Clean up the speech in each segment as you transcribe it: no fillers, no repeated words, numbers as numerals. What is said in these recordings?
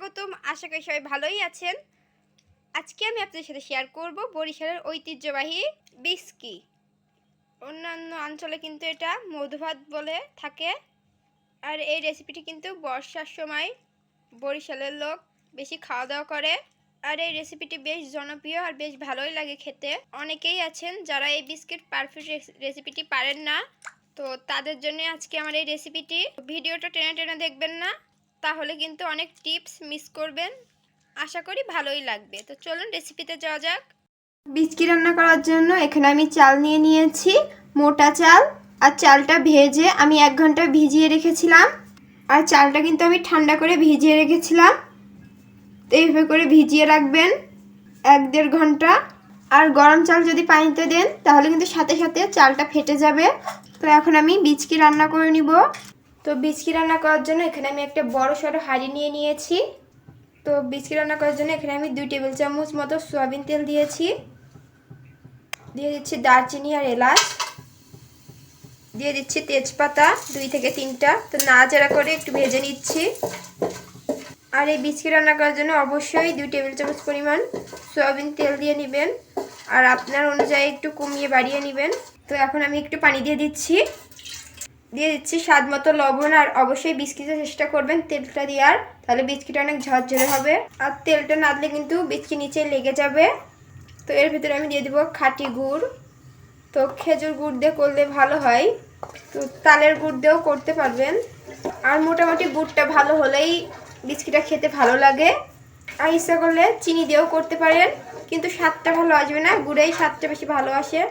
স্বাগতম। আশা করি সবাই ভালোই আছেন। আজকে আমি আপনাদের সাথে শেয়ার করব বরিশালের ঐতিহ্যবাহী বিস্কি। অন্যান্য অঞ্চলে কিন্তু এটা মধুভাত বলে থাকে। আর এই রেসিপিটি কিন্তু বর্ষার সময় বরিশালের লোক বেশি খাওয়া দাওয়া করে। আর এই রেসিপিটি বেশ জনপ্রিয় আর বেশ ভালোই লাগে খেতে। অনেকেই আছেন যারা এই বিস্কিট পারফেক্ট রেসিপিটি পারেন না, তো তাদের জন্য আজকে আমার এই রেসিপিটি। ভিডিওটা টেনে টেনে দেখবেন না, তাহলে কিন্তু অনেক টিপস মিস করবেন। আশা করি ভালোই লাগবে। তো চলুন রেসিপিতে যাওয়া যাক। বিস্কি রান্না করার জন্য এখানে আমি চাল নিয়ে নিয়েছি, মোটা চাল। আর চালটা ভেজে আমি 1 ঘন্টা ভিজিয়ে রেখেছিলাম। আর চালটা কিন্তু আমি ঠান্ডা করে ভিজিয়ে রেখেছিলাম। তো এইভাবে করে ভিজিয়ে রাখবেন 1-1.5 ঘন্টা। আর গরম চাল যদি পানিতে দেন তাহলে কিন্তু সাথে সাথে চালটা ফেটে যাবে। তো এখন আমি বিচকি রান্না করে নিব। তো বিচকি রান্না করার জন্য এখানে আমি একটা বড় সড়ো হাঁড়ি নিয়ে নিয়েছি। তো বিচকি রান্না করার জন্য এখানে আমি 2 টেবিল চামচ মতো সয়াবিন তেল দিয়েছি। দিয়ে দিচ্ছি দারচিনি আর এলাচ, দিয়ে দিচ্ছি তেজপাতা 2 থেকে 3টা। তো নাড়াচাড়া করে একটু ভেজে নিচ্ছি। আর এই বিচকি রান্না করার জন্য অবশ্যই 2 টেবিল চামচ পরিমাণ সয়াবিন তেল দিয়ে নেবেন। আর আপনার অনুযায়ী একটু কমিয়ে বাড়িয়ে নেবেন। তো এখন আমি একটু পানি দিয়ে দিচ্ছি। দিয়ে দিচ্ছি স্বাদ মতো লবণ। আর অবশ্যই বিস্কিটা চেষ্টা করবেন তেলটা দেওয়ার, তাহলে বিস্কিটা অনেক ঝরঝরে হবে। আর তেলটা না দিলে কিন্তু বিস্কি নিচে লেগে যাবে। তো এর ভিতরে আমি দিয়ে দিব খাঁটি গুড়। তো খেজুর গুড় দিয়ে করলে ভালো হয়, তো তালের গুড় দিয়েও করতে পারবেন। আর মোটামুটি গুড়টা ভালো হলেই বিস্কিটা খেতে ভালো লাগে। আর ইচ্ছা করলে চিনি দিয়েও করতে পারেন, কিন্তু স্বাদটা ভালো আসবে না, গুড়েই স্বাদটা বেশি ভালো আসে।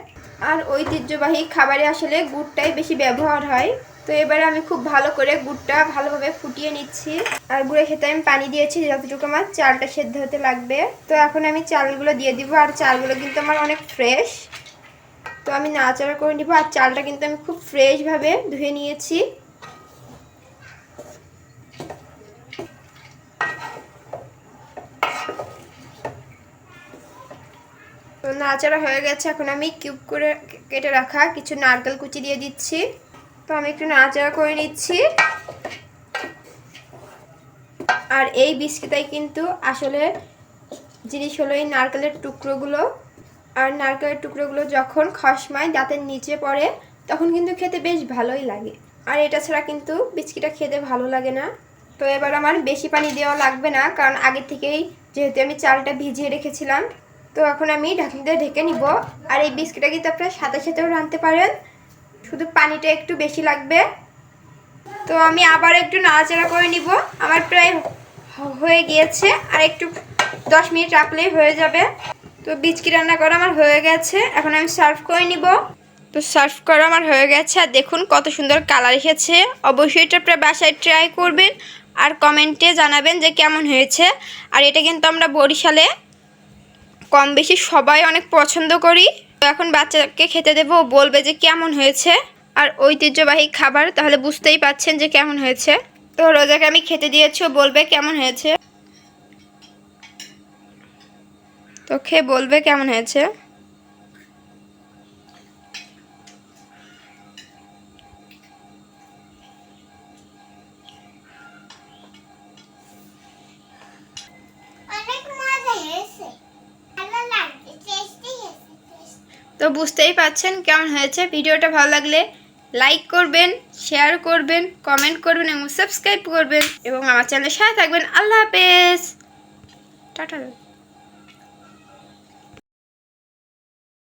আর ঐতিহ্যবাহী খাবারে আসলে গুড়টাই বেশি ব্যবহার হয়। তো এবারে আমি খুব ভালো করে গুড়টা ভালোভাবে ফুটিয়ে নিচ্ছি। আর গুড়ের সাথে আমি পানি দিয়েছি যতটুকু আমার চালটা সেদ্ধ হতে লাগবে। তো এখন আমি চালগুলো দিয়ে দিব। আর চালগুলো কিন্তু আমার অনেক ফ্রেশ। তো আমি নাড়াচাড়া করে নিব। আর চালটা কিন্তু আমি খুব ফ্রেশভাবে ধুয়ে নিয়েছি। তো নাড়াচাড়া হয়ে গেছে। এখন আমি কিউব করে কেটে রাখা কিছু নারকেল কুচি দিয়ে দিচ্ছি। তো আমি একটু নাড়াচাড়া করে নিচ্ছি। আর এই বিস্কিটাই কিন্তু আসলে জিনিস হলো এই নারকেলের টুকরোগুলো। আর নারকেলের টুকরোগুলো যখন খসমায় দাঁতের নিচে পড়ে তখন কিন্তু খেতে বেশ ভালোই লাগে। আর এটা ছাড়া কিন্তু বিস্কিটটা খেতে ভালো লাগে না। তো এবার আমার বেশি পানি দেওয়া লাগবে না, কারণ আগে থেকেই যেহেতু আমি চালটা ভিজিয়ে রেখেছিলাম। তো এখন আমি ঢাকনি দিয়ে ঢেকে নিব। আর এই বিস্কিটটা কিন্তু আপনারা সাথে সাথেও রাঁধতে পারেন, শুধু পানিটা একটু বেশি লাগবে। তো আমি আবার একটু নাড়াচাড়া করে নিব। আমার প্রায় হয়ে গিয়েছে, আর একটু 10 মিনিট রাখলেই হয়ে যাবে। তো বিচকি রান্না করা আমার হয়ে গেছে। এখন আমি সার্ভ করে নিব। তো সার্ভ করা আমার হয়ে গেছে। আর দেখুন কত সুন্দর কালার এসেছে। অবশ্যই এটা আপনারা বাসায় ট্রাই করবেন আর কমেন্টে জানাবেন যে কেমন হয়েছে। আর এটা কিন্তু আমরা বরিশালে কম বেশি সবাই অনেক পছন্দ করি। তো এখন বাচ্চাকে খেতে দেবো, বলবে যে কেমন হয়েছে। আর ঐতিহ্যবাহী খাবার, তাহলে বুঝতেই পাচ্ছেন যে কেমন হয়েছে। তো রোজাকে আমি খেতে দিয়েছি, বলবে কেমন হয়েছে। তো খেয়ে বলবে কেমন হয়েছে। তো বুঝতেই পাচ্ছেন কেমন হয়েছে। ভিডিওটা ভালো লাগলে লাইক করবেন, শেয়ার করবেন, কমেন্ট করবেন এবং সাবস্ক্রাইব করবেন এবং আমার চ্যানেলের সাথে থাকবেন। আল্লাহ হাফেজ, টাটা।